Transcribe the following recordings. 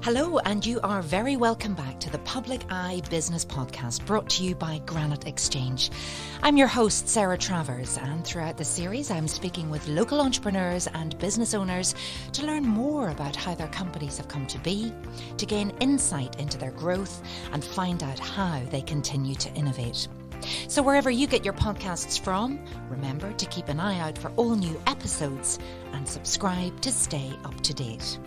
Hello, and you are very welcome back to the Public Eye Business Podcast, brought to you by Granite Exchange. I'm your host, Sarah Travers, and throughout the series I'm speaking with local entrepreneurs and business owners to learn more about how their companies have come to be, to gain insight into their growth and find out how they continue to innovate. So wherever you get your podcasts from, remember to keep an eye out for all new episodes and subscribe to stay up to date.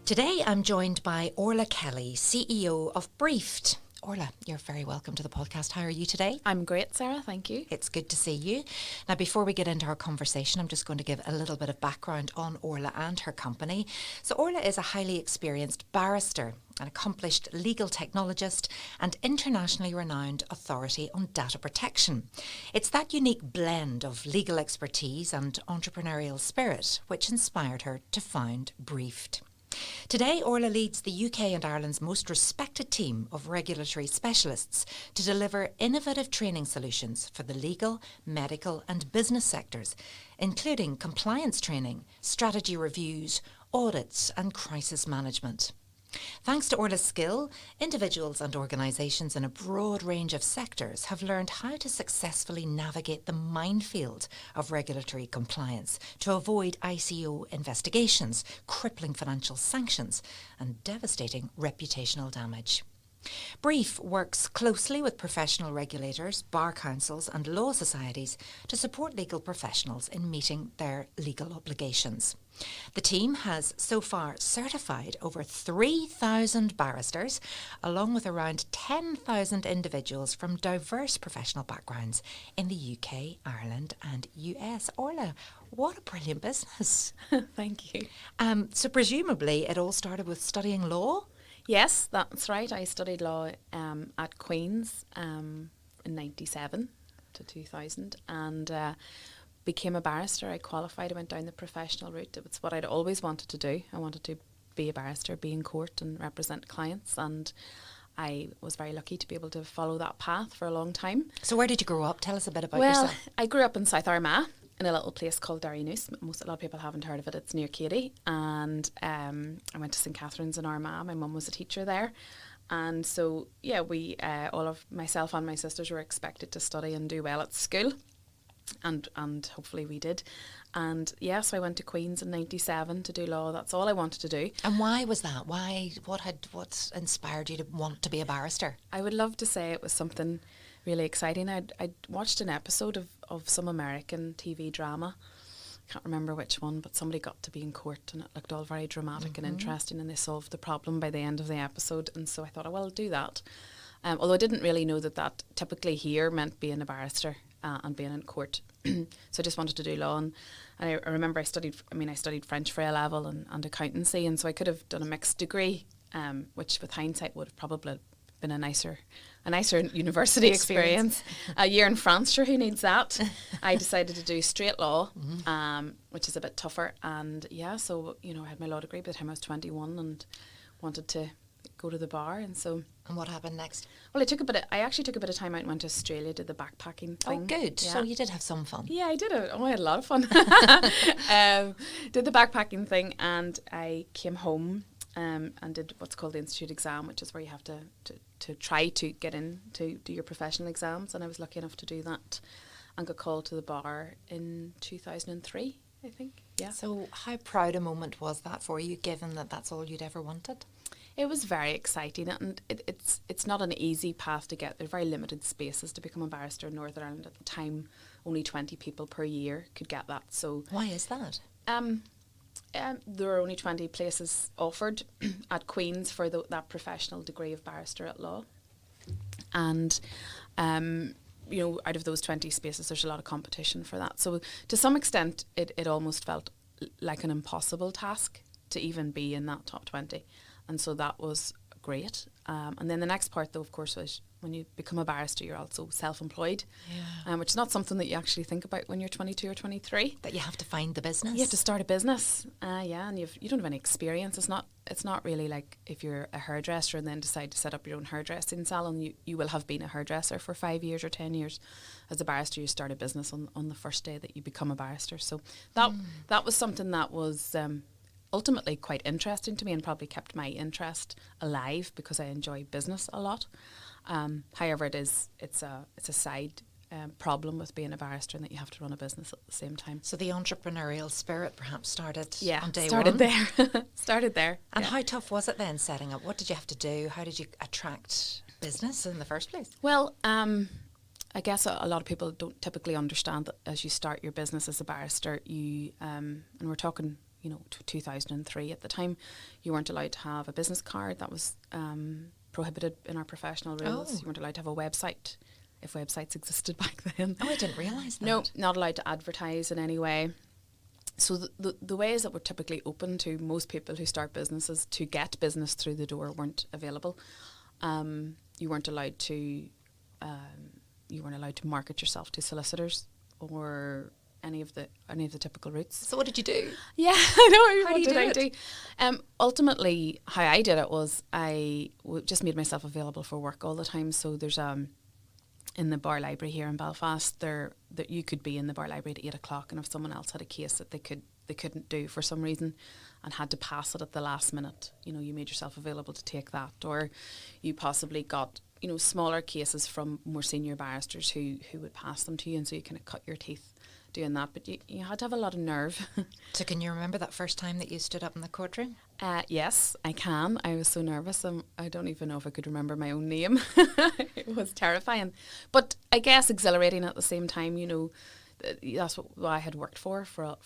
Today I'm joined by Orlagh Kelly, CEO of Briefed. Orlagh, you're very welcome to the podcast. How are you today? I'm great, Sarah. Thank you. It's good to see you. Now, before we get into our conversation, I'm just going to give a little bit of background on Orlagh and her company. So Orlagh is a highly experienced barrister, an accomplished legal technologist and internationally renowned authority on data protection. It's that unique blend of legal expertise and entrepreneurial spirit which inspired her to found Briefed. Today, Orlagh leads the UK and Ireland's most respected team of regulatory specialists to deliver innovative training solutions for the legal, medical and business sectors, including compliance training, strategy reviews, audits and crisis management. Thanks to Orlagh's skill, individuals and organisations in a broad range of sectors have learned how to successfully navigate the minefield of regulatory compliance to avoid ICO investigations, crippling financial sanctions and devastating reputational damage. Brief works closely with professional regulators, bar councils and law societies to support legal professionals in meeting their legal obligations. The team has so far certified over 3,000 barristers, along with around 10,000 individuals from diverse professional backgrounds in the UK, Ireland and US. Orlagh, what a brilliant business. Thank you. So presumably it all started with studying law? Yes, that's right. I studied law at Queen's in 97 to 2000 and became a barrister. I qualified, I went down the professional route. It was what I'd always wanted to do. I wanted to be a barrister, be in court and represent clients, and I was very lucky to be able to follow that path for a long time. So where did you grow up? Tell us a bit about yourself. I grew up in South Armagh in a little place called Derrynoose. A lot of people haven't heard of it. It's near Katy. And I went to St Catherine's in Armagh. My mum was a teacher there. And so, we, all of myself and my sisters were expected to study and do well at school. And hopefully we did. And so I went to Queen's in 97 to do law. That's all I wanted to do. And why was that? What inspired you to want to be a barrister? I would love to say it was something really exciting. I'd watched an episode of some American TV drama. I can't remember which one, but somebody got to be in court and it looked all very dramatic and interesting, and they solved the problem by the end of the episode. And so I thought, I'll do that. Although I didn't really know that typically here meant being a barrister and being in court. So I just wanted to do law. And I remember I studied French for A level and accountancy, and so I could have done a mixed degree, which with hindsight would have probably been a nicer university experience. A year in France, sure, who needs that? I decided to do straight law, which is a bit tougher. And so I had my law degree by the time I was 21 and wanted to go to the bar. And what happened next? Well, I actually took a bit of time out and went to Australia, did the backpacking thing. Oh, good. Yeah. So you did have some fun. Yeah, I did. I had a lot of fun. Did the backpacking thing, and I came home and did what's called the Institute exam, which is where you have to try to get in to do your professional exams. And I was lucky enough to do that and got called to the bar in 2003, I think. Yeah. So how proud a moment was that for you, given that that's all you'd ever wanted? It was very exciting, and it's not an easy path to get. There are very limited spaces to become a barrister in Northern Ireland at the time. Only 20 people per year could get that. So why is that? There are only 20 places offered at Queen's for that professional degree of barrister at law, and out of those 20 spaces, there's a lot of competition for that. So to some extent, it almost felt like an impossible task to even be in that top 20. And so that was great. And then the next part, though, of course, was when you become a barrister, you're also self-employed, which is not something that you actually think about when you're 22 or 23. That you have to find the business. You have to start a business, and you don't have any experience. It's not really like if you're a hairdresser and then decide to set up your own hairdressing salon. You will have been a hairdresser for 5 years or 10 years. As a barrister, you start a business on the first day that you become a barrister. So that was something that was ultimately quite interesting to me and probably kept my interest alive because I enjoy business a lot. However, it's a side problem with being a barrister, and that you have to run a business at the same time. So the entrepreneurial spirit perhaps started on day started one. there. Started there. And how tough was it then setting up? What did you have to do? How did you attract business in the first place? Well, I guess a lot of people don't typically understand that as you start your business as a barrister, you and we're talking, 2003 at the time, you weren't allowed to have a business card. That was prohibited in our professional rules. You weren't allowed to have a website, if websites existed back then. Oh, I didn't realise that. No, not allowed to advertise in any way. So the ways that were typically open to most people who start businesses to get business through the door weren't available. You weren't allowed to market yourself to solicitors or any of the typical routes. So what did you do? Yeah, I know. How What did did you I do? Ultimately, how I did it was just made myself available for work all the time. So there's in the bar library here in Belfast, that you could be in the bar library at 8:00, and if someone else had a case that they couldn't do for some reason and had to pass it at the last minute, you made yourself available to take that, or you possibly got smaller cases from more senior barristers who would pass them to you, and so you kind of cut your teeth doing that. But you had to have a lot of nerve. So can you remember that first time that you stood up in the courtroom? Yes, I can. I was so nervous. I don't even know if I could remember my own name. It was terrifying, but I guess exhilarating at the same time. That's what I had worked for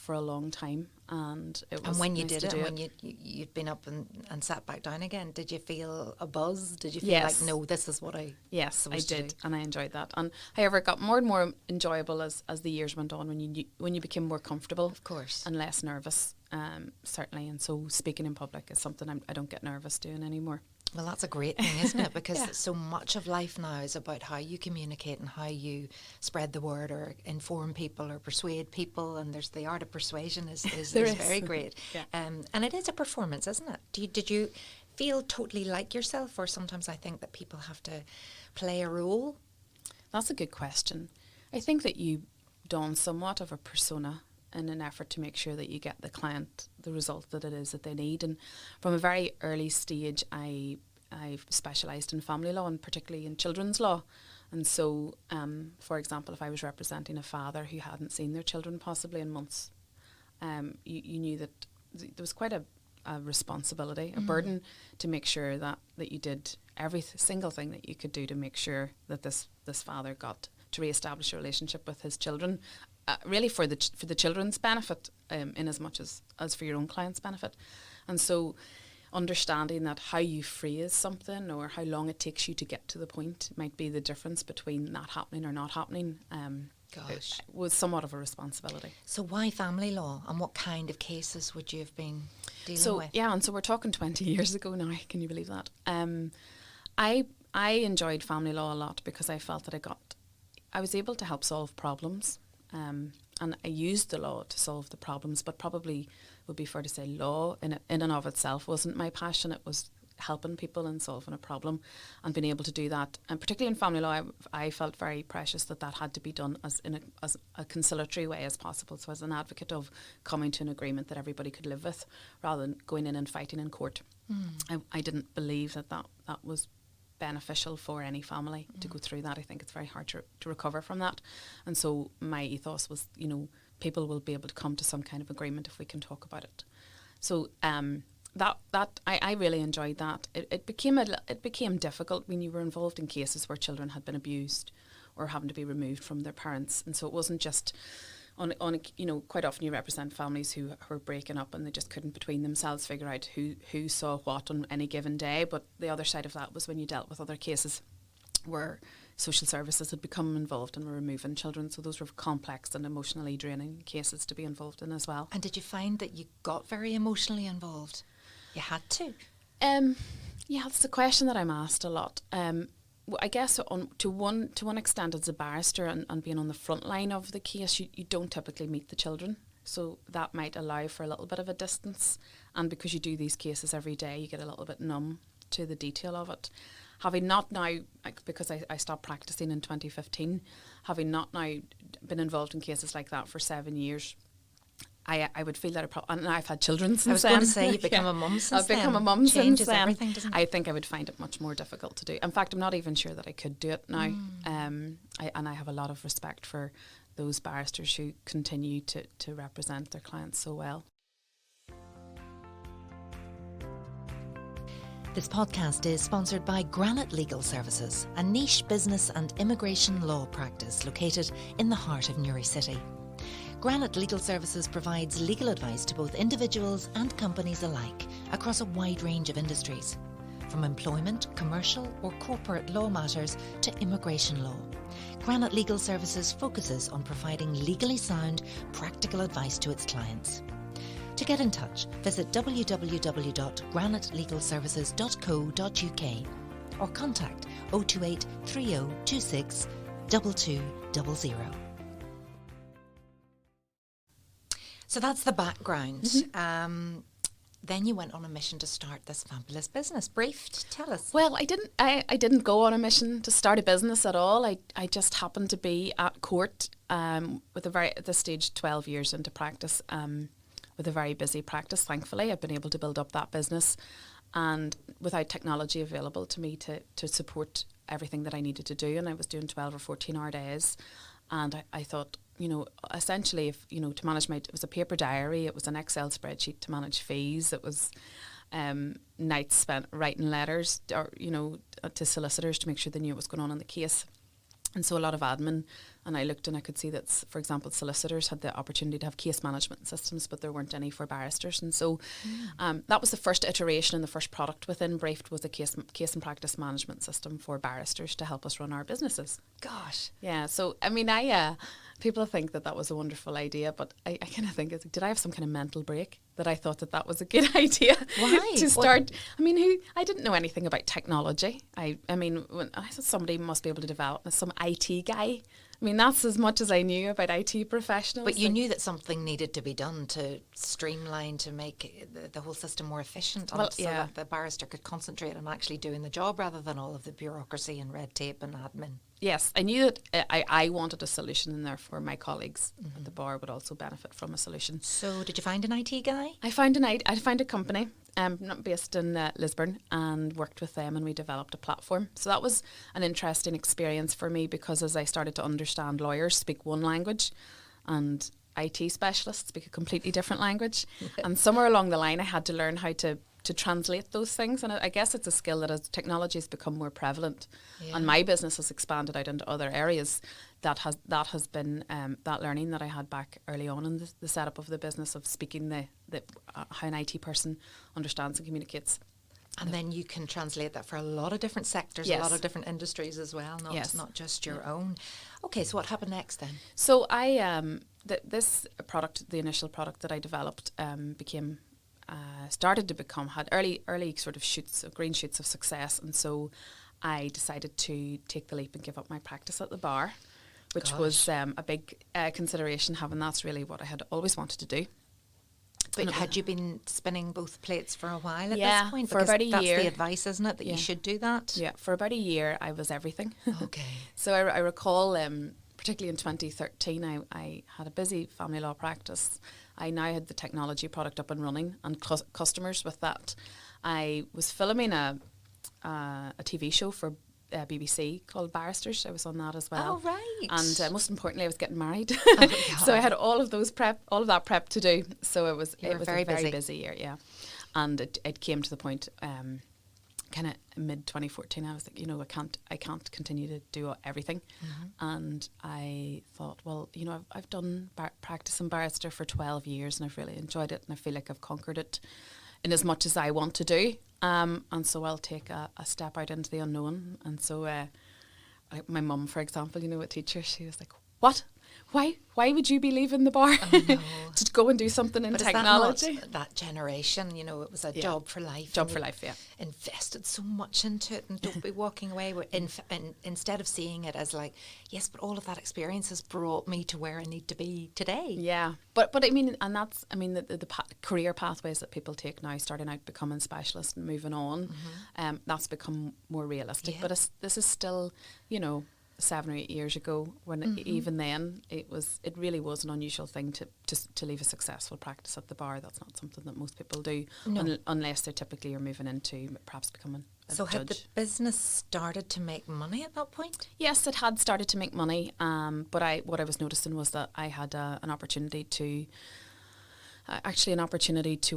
a long time, and it was. And when you nice did to it, do and when you'd been up and sat back down again, did you feel a buzz? Did you feel like, no, this is what I Yes, I supposed to did, do? and I enjoyed that. And however, it got more and more enjoyable as the years went on, when you became more comfortable, Of course. and less nervous, certainly. And so speaking in public is something I don't get nervous doing anymore. Well, that's a great thing, isn't it? Because Yeah. so much of life now is about how you communicate and how you spread the word or inform people or persuade people. And there's the art of persuasion is There is. very great. Yeah. And it is a performance, isn't it? Did you feel totally like yourself, or sometimes I think that people have to play a role? That's a good question. I think that you don somewhat of a persona in an effort to make sure that you get the client the result that it is that they need. And from a very early stage, I've specialised in family law, and particularly in children's law. And so, for example, if I was representing a father who hadn't seen their children possibly in months, you knew that there was quite a responsibility, a burden, to make sure that you did every single thing that you could do to make sure that this father got to re-establish a relationship with his children, really for the children's benefit, in as much as for your own client's benefit. And so understanding that how you phrase something or how long it takes you to get to the point might be the difference between that happening or not happening, Gosh. it was somewhat of a responsibility. So why family law, and what kind of cases would you have been dealing So with? yeah, and so we're talking 20 years ago now. Can you believe that? I enjoyed family law a lot because I felt that I was able to help solve problems, and I used the law to solve the problems. But probably would be fair to say law in and of itself wasn't my passion. It was helping people and solving a problem, and being able to do that. And particularly in family law, I felt very precious that had to be done as a conciliatory way as possible. So as an advocate of coming to an agreement that everybody could live with, rather than going in and fighting in court. I didn't believe that was beneficial for any family to go through that. I think it's very hard to recover from that. And so my ethos was, people will be able to come to some kind of agreement if we can talk about it. So I really enjoyed that. It became difficult when you were involved in cases where children had been abused or having to be removed from their parents. And so it wasn't just quite often you represent families who were breaking up and they just couldn't between themselves figure out who saw what on any given day. But the other side of that was when you dealt with other cases where social services had become involved and were removing children. So those were complex and emotionally draining cases to be involved in as well. And did you find that you got very emotionally involved? You had to? Yeah, that's a question that I'm asked a lot. I guess to one extent as a barrister and being on the front line of the case, you don't typically meet the children. So that might allow for a little bit of a distance. And because you do these cases every day, you get a little bit numb to the detail of it. Having not now, because I stopped practicing in 2015, having not now been involved in cases like that for 7 years, I would feel that and I've had children since I was then. going to say, you become a mum since I've then. become a mum since Changes then. everything, doesn't it? I think I would find it much more difficult to do. In fact, I'm not even sure that I could do it now. And I have a lot of respect for those barristers who continue to represent their clients so well. This podcast is sponsored by Granite Legal Services, a niche business and immigration law practice located in the heart of Newry City. Granite Legal Services provides legal advice to both individuals and companies alike across a wide range of industries, from employment, commercial or corporate law matters to immigration law. Granite Legal Services focuses on providing legally sound, practical advice to its clients. To get in touch, visit www.granitelegalservices.co.uk or contact 028 3026 2200. So that's the background. Then you went on a mission to start this fabulous business. Briefed, tell us. Well, I didn't go on a mission to start a business at all. I just happened to be at court at this stage 12 years into practice. With a very busy practice, thankfully, I've been able to build up that business, and without technology available to me to support everything that I needed to do, and I was doing 12 or 14-hour days, and I thought, essentially, if to manage it was a paper diary, it was an Excel spreadsheet to manage fees, it was nights spent writing letters, or to solicitors to make sure they knew what was going on in the case. And so a lot of admin, and I looked and I could see that, for example, solicitors had the opportunity to have case management systems, but there weren't any for barristers. And so that was the first iteration, and the first product within Briefed was a case and practice management system for barristers to help us run our businesses. Gosh. Yeah, so people think that was a wonderful idea, but I kind of think, did I have some kind of mental break that I thought that was a good idea? Why? To start, I didn't know anything about technology. I mean, when I thought somebody must be able to develop, some IT guy. That's as much as I knew about IT professionals. But you knew that something needed to be done to streamline, to make the whole system more efficient, so that the barrister could concentrate on actually doing the job rather than all of the bureaucracy and red tape and admin. Yes, I knew that I wanted a solution, and therefore my colleagues at the bar would also benefit from a solution. So did you find an IT guy? I found a company not based in Lisburn, and worked with them, and we developed a platform. So that was an interesting experience for me, because as I started to understand, lawyers speak one language and IT specialists speak a completely different language. And somewhere along the line I had to learn how to translate those things, and I guess it's a skill that, as technology has become more prevalent and my business has expanded out into other areas, that has been that learning that I had back early on in the setup of the business, of speaking how an IT person understands and communicates. And then you can translate that for a lot of different sectors, a lot of different industries as well, not just your own. Okay, so what happened next then? So I this product, the initial product that I developed, started to become, had early sort of green shoots of success, and so I decided to take the leap and give up my practice at the bar, which was a big consideration, having that's really what I had always wanted to do. But had you been spinning both plates for a while at this point? For about a year. That's the advice, isn't it, that you should do that? Yeah, for about a year I was everything. Okay. So I recall, particularly in 2013, I had a busy family law practice. I now had the technology product up and running, and customers with that. I was filming a TV show for BBC called Barristers. I was on that as well. Oh, right. And most importantly, I was getting married. Oh, so I had all of that prep to do. So it was a very busy year, yeah. And it came to the point, kind of mid 2014, I was like, I can't continue to do everything. And I thought, well, I've done practice and barrister for 12 years, and I've really enjoyed it, and I feel like I've conquered it in as much as I want to do. And so I'll take a step out into the unknown. And so my mum, for example, a teacher, she was like, what? Why would you be leaving the bar to go and do something in technology? Is that not that generation? It was a job for life. Job for life, yeah. Invested so much into it, and don't be walking away with instead of seeing it as like, yes, but all of that experience has brought me to where I need to be today. Yeah, but the career pathways that people take now, starting out becoming specialists and moving on, that's become more realistic. Yeah. But this is still, 7 or 8 years ago, when even then it really was an unusual thing to leave a successful practice at the bar. That's not something that most people do, unless they're typically are moving into perhaps becoming a So judge. had the business started to make money at that point? Yes, it had started to make money, but what I was noticing was that I had an opportunity to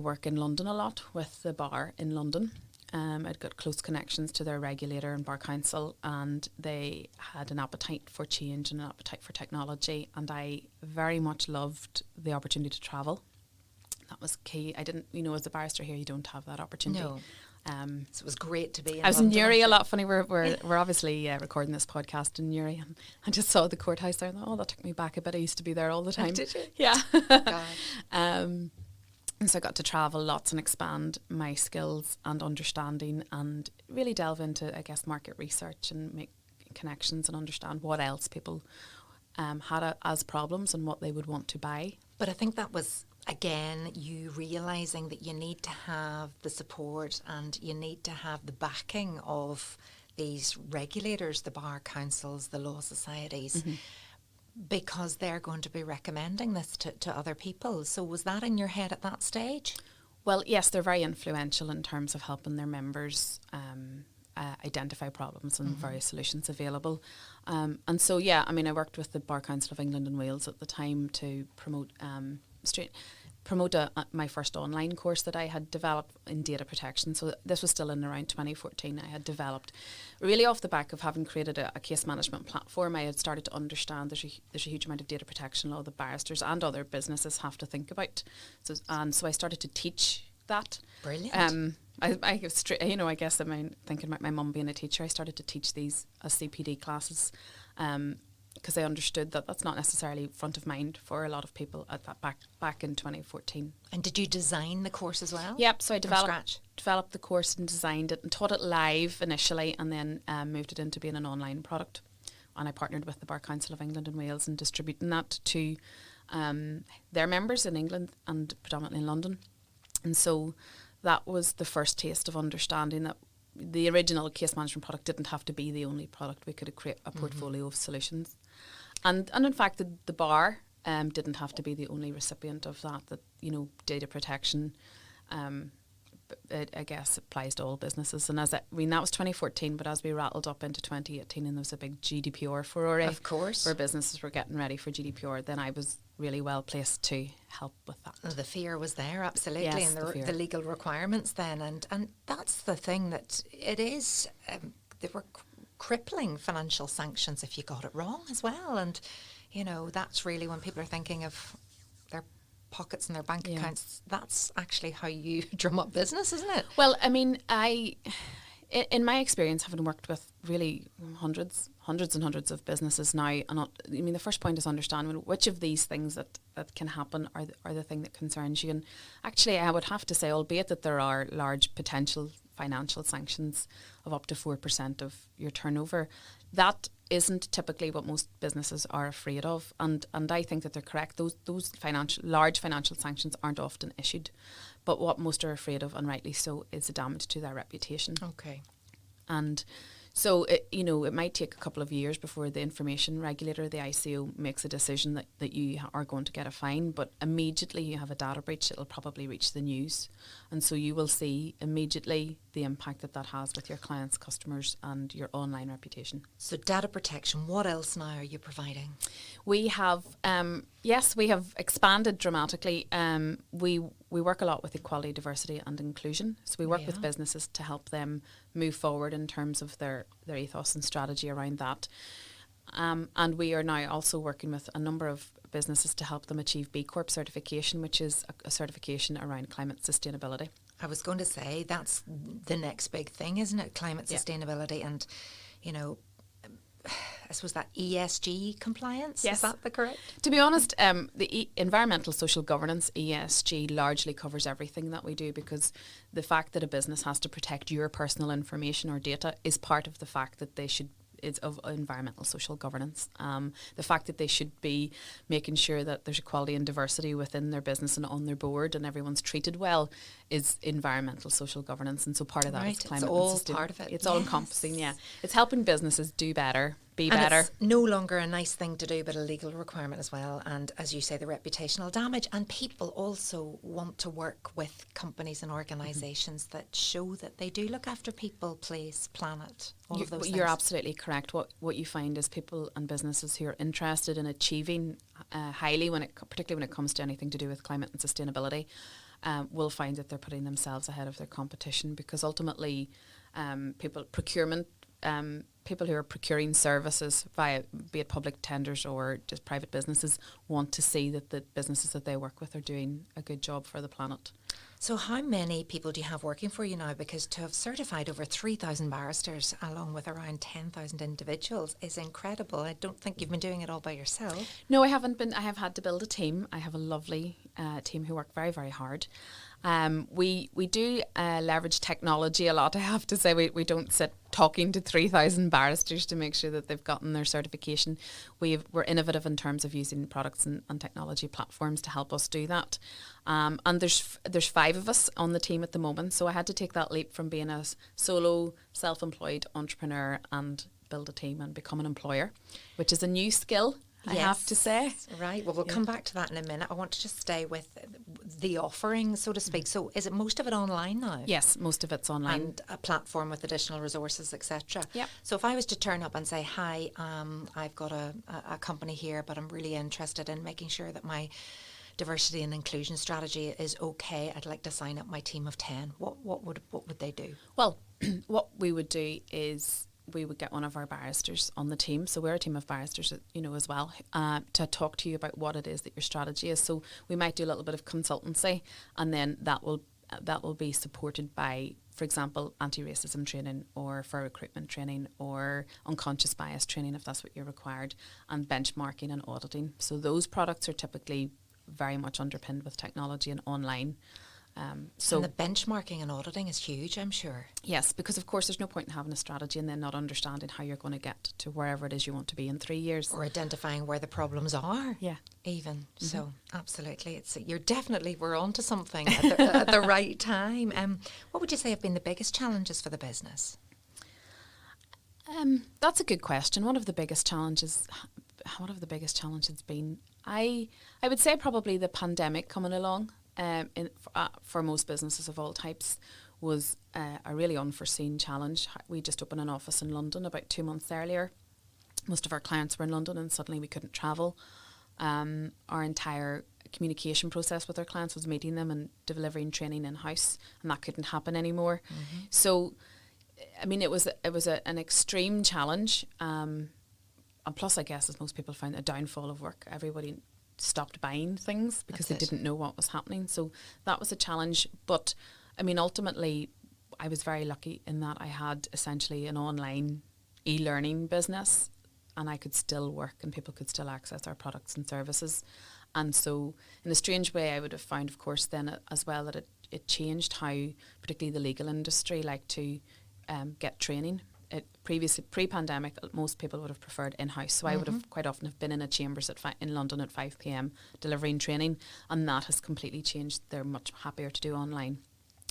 work in London a lot with the bar in London. I'd got close connections to their regulator and bar council, and they had an appetite for change and an appetite for technology, and I very much loved the opportunity to travel. That was key. I didn't, as a barrister here, you don't have that opportunity. No. So it was great to be in I was in London, Newry a lot. Funny, we're obviously recording this podcast in Newry, and I just saw the courthouse there, and thought, that took me back a bit. I used to be there all the time. Did you? Yeah. God. And so I got to travel lots and expand my skills and understanding, and really delve into, I guess, market research and make connections and understand what else people had as problems and what they would want to buy. But I think that was, again, you realising that you need to have the support and you need to have the backing of these regulators, the bar councils, the law societies, because they're going to be recommending this to other people. So was that in your head at that stage? Well, yes, they're very influential in terms of helping their members identify problems and various solutions available. And so, I worked with the Bar Council of England and Wales at the time to promote my first online course that I had developed in data protection. So this was still in around 2014. I had developed, really off the back of having created a case management platform, I had started to understand there's a huge amount of data protection law that barristers and other businesses have to think about. So I started to teach that. Brilliant. I guess thinking about my mum being a teacher, I started to teach these as CPD classes. Because I understood that that's not necessarily front of mind for a lot of people at that back in 2014. And did you design the course as well? Yep, so I scratch? developed the course and designed it and taught it live initially, and then moved it into being an online product. And I partnered with the Bar Council of England and Wales in distributing that to their members in England and predominantly in London. And so that was the first taste of understanding that the original case management product didn't have to be the only product. We could create a portfolio of solutions. And in fact, the bar didn't have to be the only recipient of that data protection, I guess, applies to all businesses. And that was 2014, but as we rattled up into 2018 and there was a big GDPR furore, of course, where businesses were getting ready for GDPR, then I was really well placed to help with that. The fear was there, absolutely, yes, and the legal requirements then. And that's the thing, that it is, there were crippling financial sanctions if you got it wrong as well. And, that's really when people are thinking of their pockets and their bank accounts, that's actually how you drum up business, isn't it? Well, in my experience, having worked with really hundreds and hundreds of businesses now, and the first point is understanding which of these things that can happen are the thing that concerns you. And actually, I would have to say, albeit that there are large potential financial sanctions of up to 4% of your turnover, that isn't typically what most businesses are afraid of, and I think that they're correct. Those large financial sanctions aren't often issued, but what most are afraid of, and rightly so, is the damage to their reputation. Okay. And so it might take a couple of years before the information regulator, the ICO, makes a decision that you are going to get a fine, but immediately you have a data breach, it'll probably reach the news, and so you will see immediately the impact that has with your clients, customers, and your online reputation. So data protection, what else now are you providing? We have, we have expanded dramatically. We work a lot with equality, diversity and inclusion. So we work with businesses to help them move forward in terms of their ethos and strategy around that. And we are now also working with a number of businesses to help them achieve B Corp certification, which is a certification around climate sustainability. I was going to say, that's the next big thing, isn't it? Climate sustainability and, I suppose that ESG compliance, yes. Is that the correct? To be honest, the environmental social governance, ESG, largely covers everything that we do, because the fact that a business has to protect your personal information or data is part of the fact that is of environmental social governance. The fact that they should be making sure that there's equality and diversity within their business and on their board and everyone's treated well is environmental social governance, and so part of that is climate. It's all part of it. It's all encompassing, yeah. It's helping businesses do better, be and better. It's no longer a nice thing to do, but a legal requirement as well. And as you say, the reputational damage. And people also want to work with companies and organisations that show that they do look after people, place, planet, all of those things. You're absolutely correct. What you find is people and businesses who are interested in achieving highly, particularly when it comes to anything to do with climate and sustainability, will find that they're putting themselves ahead of their competition, because ultimately people who are procuring services via, be it public tenders or just private businesses, want to see that the businesses that they work with are doing a good job for the planet. So how many people do you have working for you now? Because to have certified over 3,000 barristers along with around 10,000 individuals is incredible. I don't think you've been doing it all by yourself. No, I haven't been. I have had to build a team. I have a lovely team who work very, very hard. We do leverage technology a lot, I have to say. We don't sit talking to 3,000 barristers to make sure that they've gotten their certification. We're innovative in terms of using products and technology platforms to help us do that. And there's 5 of us on the team at the moment, so I had to take that leap from being a solo, self-employed entrepreneur and build a team and become an employer, which is a new skill, I have to say. Right. Well, we'll come back to that in a minute. I want to just stay with the offering, so to speak. So is it most of it online now? Yes, most of it's online. And a platform with additional resources, etc. Yep. So if I was to turn up and say, hi, I've got a company here, but I'm really interested in making sure that my diversity and inclusion strategy is okay. I'd like to sign up my team of 10. What would they do? Well, what we would do is we would get one of our barristers on the team. So we're a team of barristers, as well, to talk to you about what it is that your strategy is. So we might do a little bit of consultancy, and then that will be supported by, for example, anti-racism training or fair recruitment training or unconscious bias training, if that's what you're required, and benchmarking and auditing. So those products are typically very much underpinned with technology and online. And the benchmarking and auditing is huge, I'm sure. Yes, because of course there's no point in having a strategy and then not understanding how you're going to get to wherever it is you want to be in 3 years. Or identifying where the problems are. Yeah. Even. Mm-hmm. So absolutely. We're onto something at the right time. What would you say have been the biggest challenges for the business? That's a good question. One of the biggest challenges been, I would say probably the pandemic coming along. For most businesses of all types, was a really unforeseen challenge. We just opened an office in London about 2 months earlier. Most of our clients were in London and suddenly we couldn't travel. Our entire communication process with our clients was meeting them and delivering training in-house, and that couldn't happen anymore. Mm-hmm. So, I mean, it was an extreme challenge. And plus, I guess, as most people found, a downfall of work. Everybody stopped buying things because they didn't know what was happening. So that was a challenge. But I mean, ultimately, I was very lucky in that I had essentially an online e-learning business, and I could still work and people could still access our products and services. And so in a strange way, I would have found, of course, then as well that it changed how particularly the legal industry like to get training. Pre-pandemic, most people would have preferred in-house. So I would have quite often have been in a chambers in London at 5 p.m. delivering training, and that has completely changed. They're much happier to do online.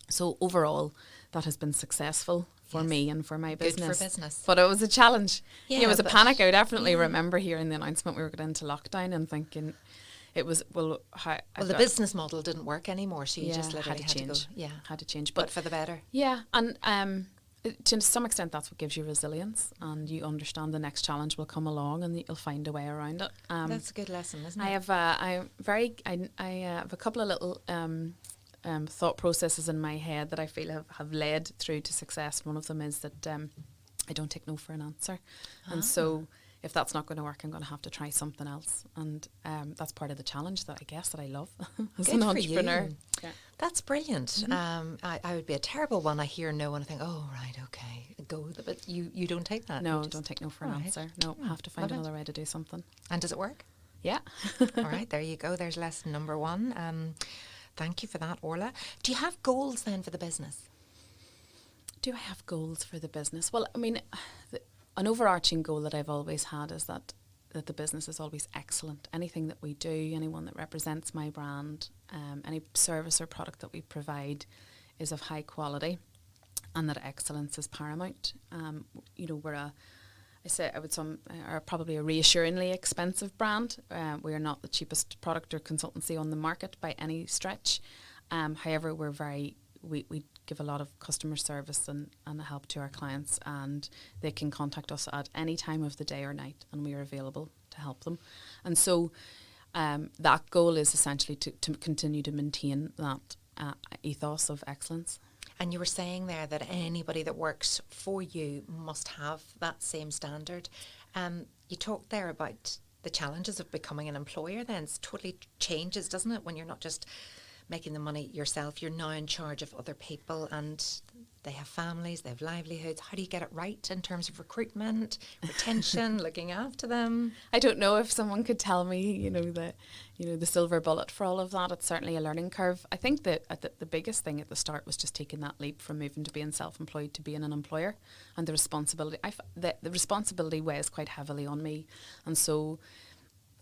So overall, that has been successful for me and for my business. Good for business. But it was a challenge. Yeah, it was a panic. I definitely remember hearing the announcement we were going into lockdown and thinking it was, the business model didn't work anymore, so you just literally had to change. Had to change. But for the better. Yeah, and to some extent that's what gives you resilience, and you understand the next challenge will come along and you'll find a way around it. That's a good lesson, isn't it? I have a couple of little thought processes in my head that I feel have led through to success. One of them is that I don't take no for an answer, and so if that's not going to work, I'm going to have to try something else, and that's part of the challenge that I love as Good an for entrepreneur. You. Yeah. That's brilliant. Mm-hmm. I would be a terrible one. I hear no and I think, oh right, okay, go. But you don't take that. No, don't take no for an answer. No, have to find another way to do something. And does it work? Yeah. All right, there you go. There's lesson number 1. Thank you for that, Orlagh. Do you have goals then for the business? Do I have goals for the business? Well, I mean, an overarching goal that I've always had is that the business is always excellent. Anything that we do, anyone that represents my brand, any service or product that we provide is of high quality, and that excellence is paramount. We're I would some are probably a reassuringly expensive brand. We are not the cheapest product or consultancy on the market by any stretch. However, we give a lot of customer service and help to our clients, and they can contact us at any time of the day or night, and we are available to help them. And so that goal is essentially to continue to maintain that ethos of excellence. And you were saying there that anybody that works for you must have that same standard. You talked there about the challenges of becoming an employer then. It totally changes, doesn't it, when you're not just making the money yourself, you're now in charge of other people and they have families, they have livelihoods. How do you get it right in terms of recruitment, retention, looking after them? I don't know if someone could tell me, the silver bullet for all of that. It's certainly a learning curve. I think that the biggest thing at the start was just taking that leap from moving to being self-employed to being an employer, and the responsibility. The responsibility weighs quite heavily on me, and so.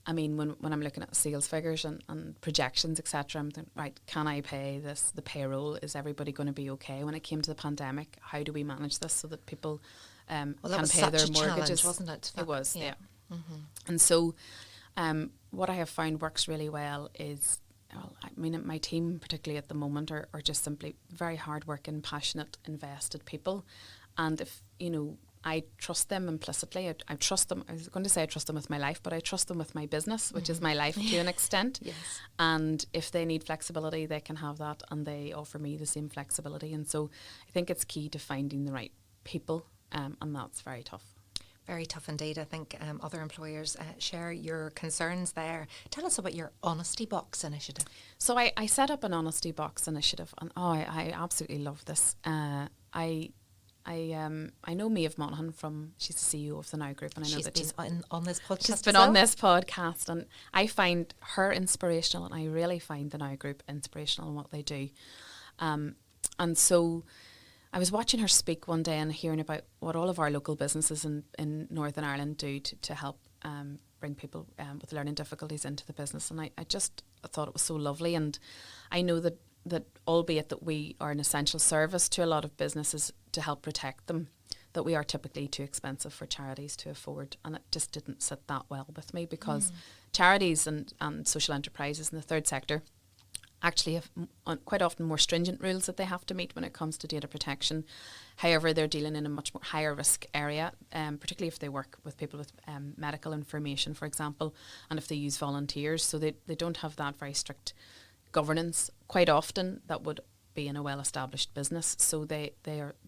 I mean, when I'm looking at sales figures and projections, etc., I'm thinking, right, can I pay the payroll? Is everybody going to be okay? When it came to the pandemic, how do we manage this so that people can pay their mortgages? Challenge, wasn't it? It was, yeah. Mm-hmm. And so what I have found works really well is, my team, particularly at the moment, are just simply very hard-working, passionate, invested people. And if, I trust them implicitly. I trust them. I was going to say I trust them with my life, but I trust them with my business, which is my life to an extent. Yes. And if they need flexibility, they can have that, and they offer me the same flexibility. And so I think it's key to finding the right people, and that's very tough. Very tough indeed. I think other employers share your concerns there. Tell us about your Honesty Box initiative. So I set up an Honesty Box initiative, and I absolutely love this. I know Maeve Monaghan she's the CEO of the Now Group, and I know she's been on this podcast. She's been on this podcast, and I find her inspirational, and I really find the Now Group inspirational in what they do. And so I was watching her speak one day and hearing about what all of our local businesses in Northern Ireland do to help bring people with learning difficulties into the business, and I thought it was so lovely. And I know that albeit that we are an essential service to a lot of businesses to help protect them, that we are typically too expensive for charities to afford. And it just didn't sit that well with me, because charities and social enterprises in the third sector actually have quite often more stringent rules that they have to meet when it comes to data protection. However, they're dealing in a much more higher risk area, particularly if they work with people with medical information, for example, and if they use volunteers. So they don't have that very strict governance quite often that would be in a well-established business. So they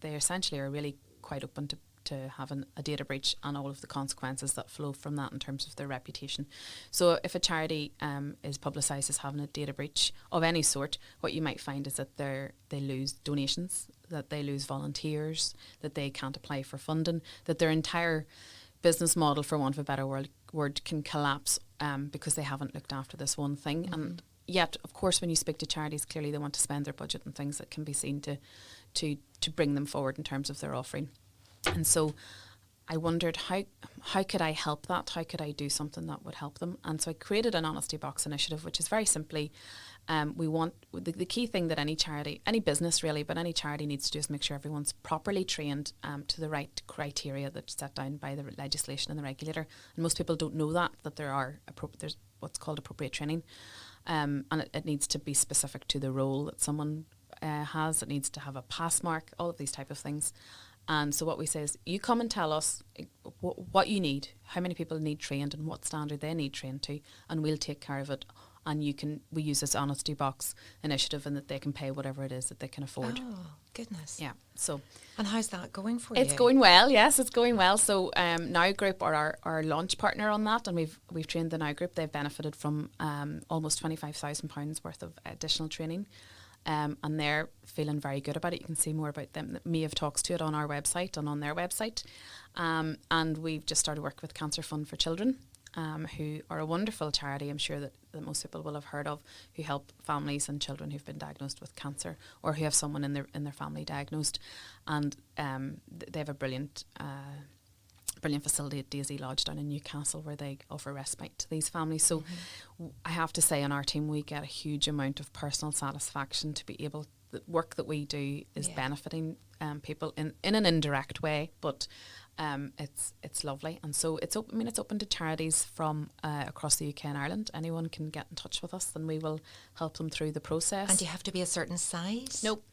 essentially are really quite open to having a data breach and all of the consequences that flow from that in terms of their reputation. So if a charity is publicised as having a data breach of any sort, what you might find is that they lose donations, that they lose volunteers, that they can't apply for funding, that their entire business model, for want of a better word, can collapse because they haven't looked after this one thing. Mm-hmm. And yet, of course, when you speak to charities, clearly they want to spend their budget on things that can be seen to bring them forward in terms of their offering. And so I wondered, how could I help that? How could I do something that would help them? And so I created an Honesty Box initiative, which is very simply, we want the key thing that any charity, any business really, but any charity needs to do is make sure everyone's properly trained to the right criteria that's set down by the legislation and the regulator. And most people don't know that there's what's called appropriate training. And it needs to be specific to the role that someone has. It needs to have a pass mark, all of these type of things. And so what we say is, you come and tell us what you need, how many people need trained and what standard they need trained to, and we'll take care of it. And we use this Honesty Box initiative, and that they can pay whatever it is that they can afford. Oh, goodness. Yeah. So. And how's that going for you? It's going well, yes, it's going well. So Now Group are our launch partner on that, and we've trained the Now Group. They've benefited from almost £25,000 worth of additional training. And they're feeling very good about it. You can see more about them. Maeve talks to it on our website and on their website. And we've just started work with Cancer Fund for Children, who are a wonderful charity, I'm sure that most people will have heard of, who help families and children who've been diagnosed with cancer or who have someone in their family diagnosed. And they have a brilliant facility at Daisy Lodge down in Newcastle, where they offer respite to these families. So I have to say, on our team, we get a huge amount of personal satisfaction to be able, the work that we do is benefiting people in an indirect way, but It's lovely, and so it's open to charities from across the UK and Ireland. Anyone can get in touch with us, and we will help them through the process. And do you have to be a certain size? Nope.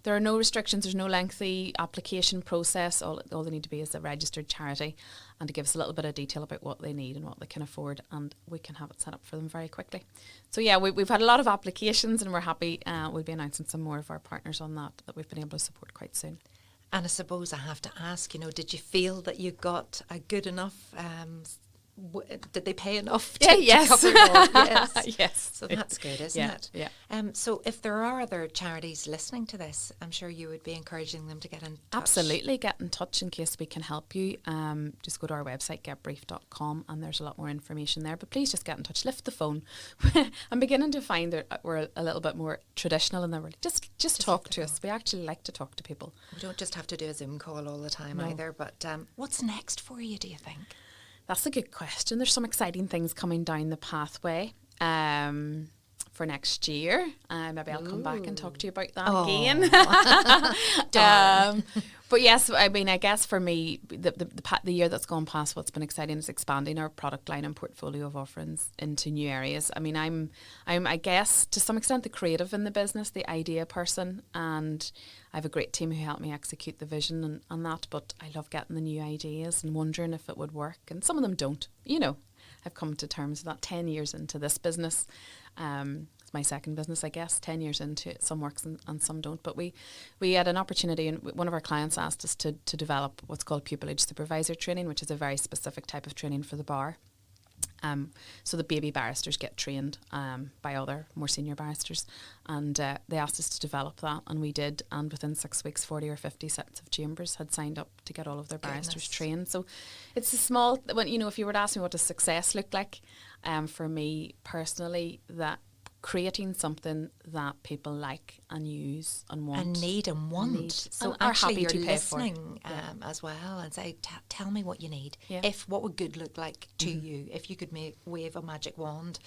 There are no restrictions. There's no lengthy application process. All they need to be is a registered charity, and to give us a little bit of detail about what they need and what they can afford, and we can have it set up for them very quickly. So yeah, we've had a lot of applications, and we're happy. We'll be announcing some more of our partners on that we've been able to support quite soon. And I suppose I have to ask, did you feel that you got a good enough? Did they pay enough to cover it all? Yes. Yes. So that's good, isn't it? Yeah. So if there are other charities listening to this, I'm sure you would be encouraging them to get in touch. Absolutely. Get in touch in case we can help you. Just go to our website, getbrief.com, and there's a lot more information there. But please just get in touch. Lift the phone. I'm beginning to find that we're a little bit more traditional, and we're just talk to us. We actually like to talk to people. We don't just have to do a Zoom call all the time either. But what's next for you, do you think? That's a good question. There's some exciting things coming down the pathway for next year. Maybe I'll come back and talk to you about that again. But yes, I mean, I guess for me, the year that's gone past, what's been exciting is expanding our product line and portfolio of offerings into new areas. I mean, I'm I guess to some extent the creative in the business, the idea person, and I have a great team who help me execute the vision and that. But I love getting the new ideas and wondering if it would work, and some of them don't. I've come to terms with that 10 years into this business. It's my second business, I guess, 10 years into it. Some works and some don't. But we had an opportunity, and one of our clients asked us to develop what's called pupillage supervisor training, which is a very specific type of training for the bar. So the baby barristers get trained by other more senior barristers, and they asked us to develop that, and we did. And within 6 weeks, 40 or 50 sets of chambers had signed up to get all of their barristers trained. So it's a small, if you were to ask me what does success look like, for me personally, that creating something that people like and use and want. And need and want. So and are actually happy you're to pay listening as well, and say, tell me what you need. Yeah. What would good look like to you if you could wave a magic wand.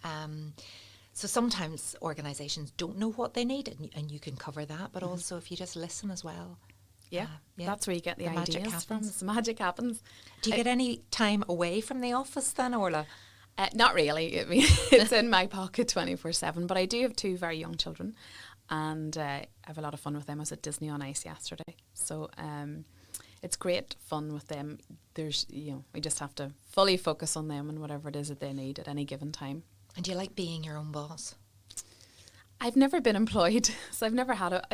So sometimes organisations don't know what they need, and you can cover that, but also if you just listen as well. Yeah, that's where you get the ideas magic happens. from. The magic happens. Do you get any time away from the office then, Orlagh? Not really. I mean, it's in my pocket 24/7. But I do have 2 very young children, and I have a lot of fun with them. I was at Disney on Ice yesterday, so it's great fun with them. There's, we just have to fully focus on them and whatever it is that they need at any given time. And do you like being your own boss? I've never been employed, so I've never had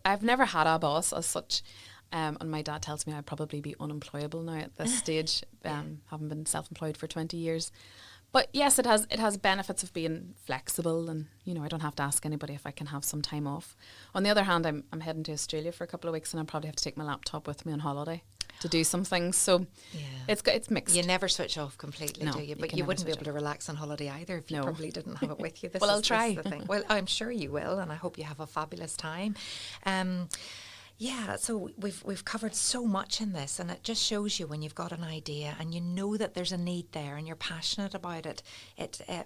I've never had a boss as such. And my dad tells me I'd probably be unemployable now at this stage, having been self-employed for 20 years. But yes, it has benefits of being flexible, and I don't have to ask anybody if I can have some time off. On the other hand, I'm heading to Australia for a couple of weeks, and I'll probably have to take my laptop with me on holiday to do some things. So it's mixed. You never switch off completely, No, do you? But can you never wouldn't be switch able to relax on holiday either if you No. probably didn't have it with you. This Well, is, I'll try. This is the thing. Well, I'm sure you will, and I hope you have a fabulous time. So we've covered so much in this, and it just shows you when you've got an idea and you know that there's a need there and you're passionate about it.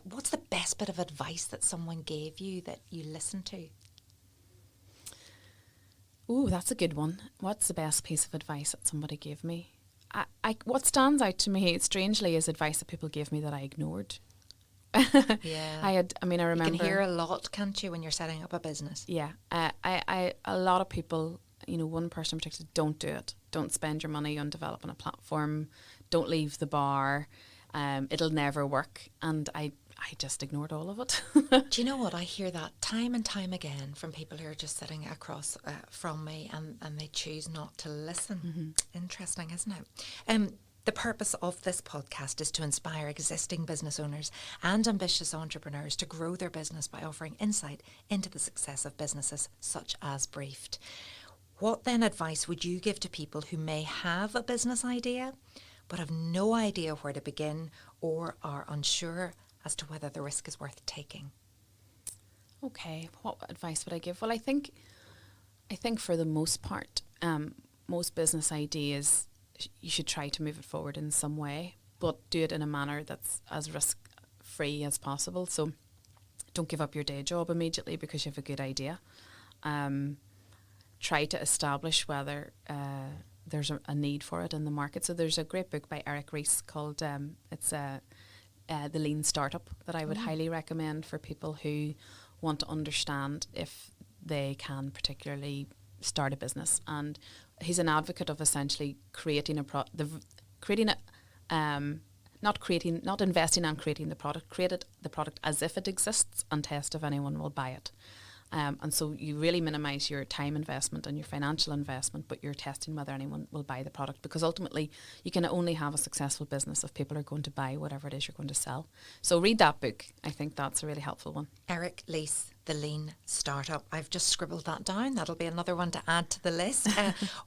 What's the best bit of advice that someone gave you that you listened to? Ooh, that's a good one. What's the best piece of advice that somebody gave me? What stands out to me, strangely, is advice that people gave me that I ignored. Yeah. I remember. You can hear a lot, can't you, when you're setting up a business? Yeah. A lot of people, one person in particular, don't do it. Don't spend your money on developing a platform. Don't leave the bar. It'll never work. And I just ignored all of it. Do you know what? I hear that time and time again from people who are just sitting across from me, and they choose not to listen. Mm-hmm. Interesting, isn't it? The purpose of this podcast is to inspire existing business owners and ambitious entrepreneurs to grow their business by offering insight into the success of businesses such as Briefed. What then advice would you give to people who may have a business idea but have no idea where to begin or are unsure as to whether the risk is worth taking? Okay, what advice would I give? Well, I think for the most part, most business ideas, you should try to move it forward in some way, but do it in a manner that's as risk-free as possible. So don't give up your day job immediately because you have a good idea. Try to establish whether there's a need for it in the market. So there's a great book by Eric Ries called The Lean Startup that I would highly recommend for people who want to understand if they can particularly start a business. And he's an advocate of essentially creating not investing and creating the product, create the product as if it exists and test if anyone will buy it. And so you really minimise your time investment and your financial investment, but you're testing whether anyone will buy the product, because ultimately you can only have a successful business if people are going to buy whatever it is you're going to sell. So read that book. I think that's a really helpful one. Eric Ries, The Lean Startup. I've just scribbled that down. That'll be another one to add to the list.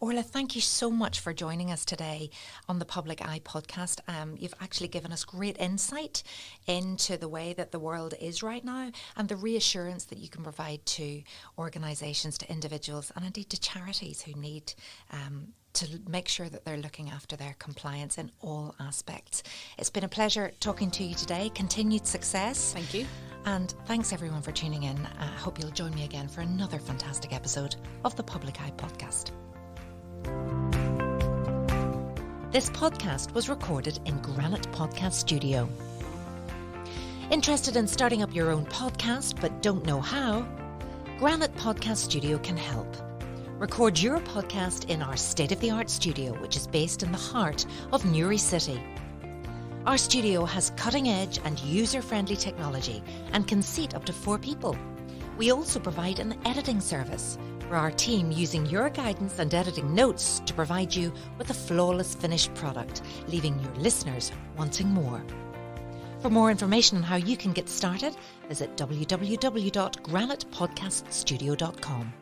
Orlagh, thank you so much for joining us today on the Public Eye podcast. You've actually given us great insight into the way that the world is right now and the reassurance that you can provide to organisations, to individuals, and indeed to charities who need to make sure that they're looking after their compliance in all aspects. It's been a pleasure talking to you today. Continued success. Thank you. And thanks everyone for tuning in. I hope you'll join me again for another fantastic episode of the Public Eye podcast. This podcast was recorded in Granite Podcast Studio. Interested in starting up your own podcast but don't know how? Granite Podcast Studio can help. Record your podcast in our state-of-the-art studio, which is based in the heart of Newry City. Our studio has cutting-edge and user-friendly technology and can seat up to 4 people. We also provide an editing service for our team, using your guidance and editing notes to provide you with a flawless finished product, leaving your listeners wanting more. For more information on how you can get started, visit www.granitepodcaststudio.com.